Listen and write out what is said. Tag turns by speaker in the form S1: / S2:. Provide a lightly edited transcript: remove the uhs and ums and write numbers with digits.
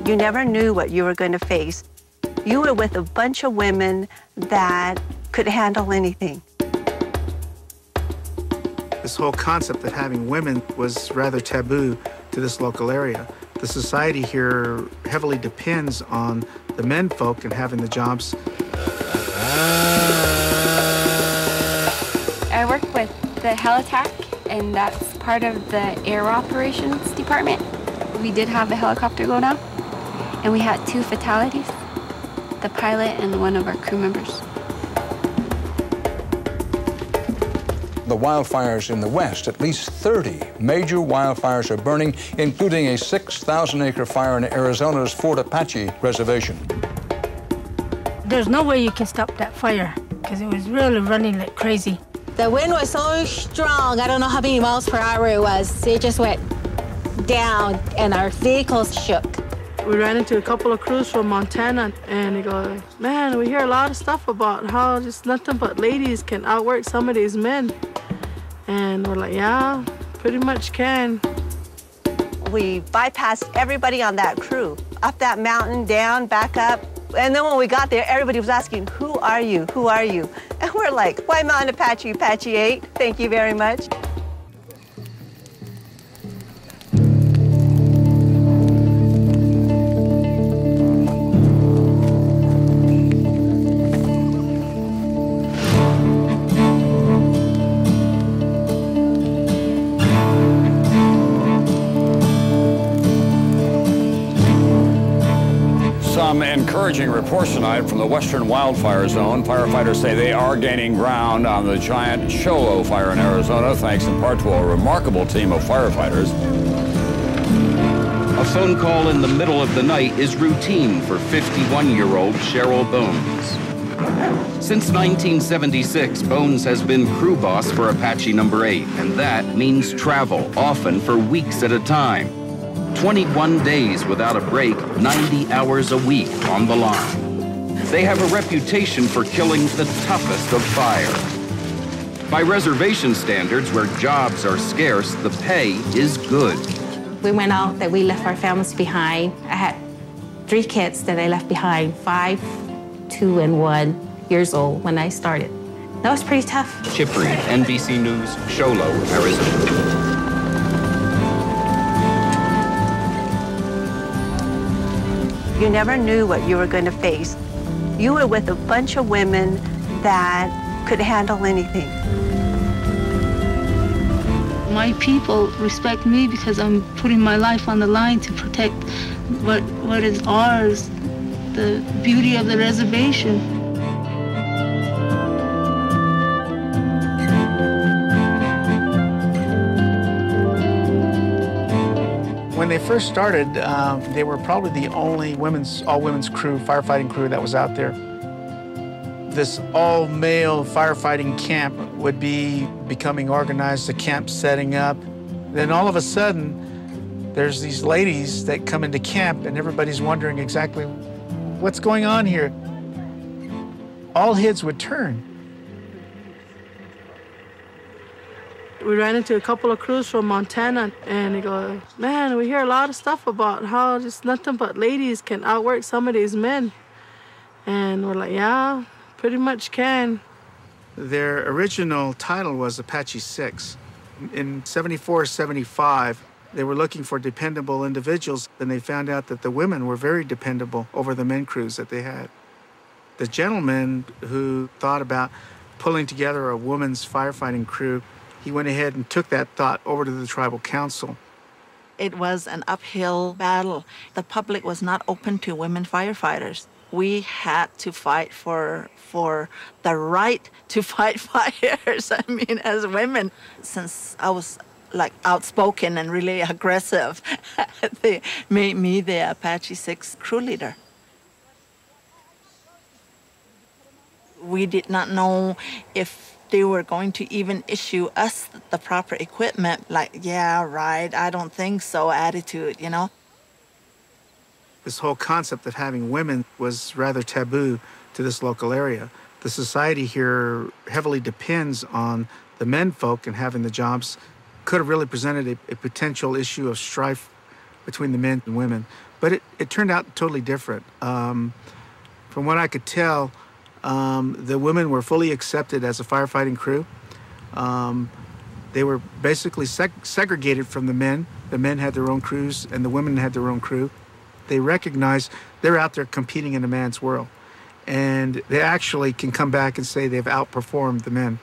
S1: You never knew what you were going to face. You were with a bunch of women that could handle anything.
S2: This whole concept of having women was rather taboo to this local area. The society here heavily depends on the men folk and having the jobs.
S3: I work with the Helitac, and that's part of the Air Operations Department. We did have a helicopter go down, and we had 2 fatalities, the pilot and one of our crew members.
S4: The wildfires in the West, at least 30 major wildfires are burning, including a 6,000-acre fire in Arizona's Fort Apache Reservation.
S5: There's no way you can stop that fire because it was really running like crazy.
S6: The wind was so strong, I don't know how many miles per hour it was. It just went down and our vehicles shook.
S7: We ran into a couple of crews from Montana, and they go, man, we hear a lot of stuff about how just nothing but ladies can outwork some of these men. And we're like, yeah, pretty much can.
S1: We bypassed everybody on that crew, up that mountain, down, back up. And then when we got there, everybody was asking, who are you? Who are you? And we're like, White Mountain Apache, Apache 8. Thank you very much.
S8: Some encouraging reports tonight from the Western Wildfire Zone. Firefighters say they are gaining ground on the giant Show Low fire in Arizona, thanks in part to a remarkable team of firefighters.
S9: A phone call in the middle of the night is routine for 51-year-old Cheryl Bones. Since 1976, Bones has been crew boss for Apache No. 8, and that means travel, often for weeks at a time. 21 days without a break, 90 hours a week on the line. They have a reputation for killing the toughest of fire. By reservation standards, where jobs are scarce, the pay is good.
S6: We went out that we left our families behind. I had 3 kids that I left behind, 5, 2, and 1 years old when I started. That was pretty tough.
S9: Chip Reed, NBC News, Show Low, Arizona.
S1: You never knew what you were going to face. You were with a bunch of women that could handle anything.
S10: My people respect me because I'm putting my life on the line to protect what is ours, the beauty of the reservation.
S2: When they first started, they were probably the only all-women's crew, firefighting crew that was out there. This all-male firefighting camp would be becoming organized, the camp setting up. Then all of a sudden, there's these ladies that come into camp and everybody's wondering exactly what's going on here. All heads would turn.
S7: We ran into a couple of crews from Montana, and they go, man, we hear a lot of stuff about how just nothing but ladies can outwork some of these men. And we're like, yeah, pretty much can.
S2: Their original title was Apache 6. In 74, 75, they were looking for dependable individuals, and they found out that the women were very dependable over the men crews that they had. The gentleman who thought about pulling together a woman's firefighting crew, he went ahead and took that thought over to the tribal council.
S11: It was an uphill battle. The public was not open to women firefighters. We had to fight for the right to fight fires, I mean, as women. Since I was like outspoken and really aggressive, they made me the Apache 6 crew leader. We did not know if they were going to even issue us the proper equipment, like, yeah, right, I don't think so attitude, you know?
S2: This whole concept of having women was rather taboo to this local area. The society here heavily depends on the men folk and having the jobs. Could have really presented a potential issue of strife between the men and women. But it turned out totally different. From what I could tell, the women were fully accepted as a firefighting crew. They were basically segregated from the men. The men had their own crews and the women had their own crew. They recognize they're out there competing in a man's world. And they actually can come back and say they've outperformed the men.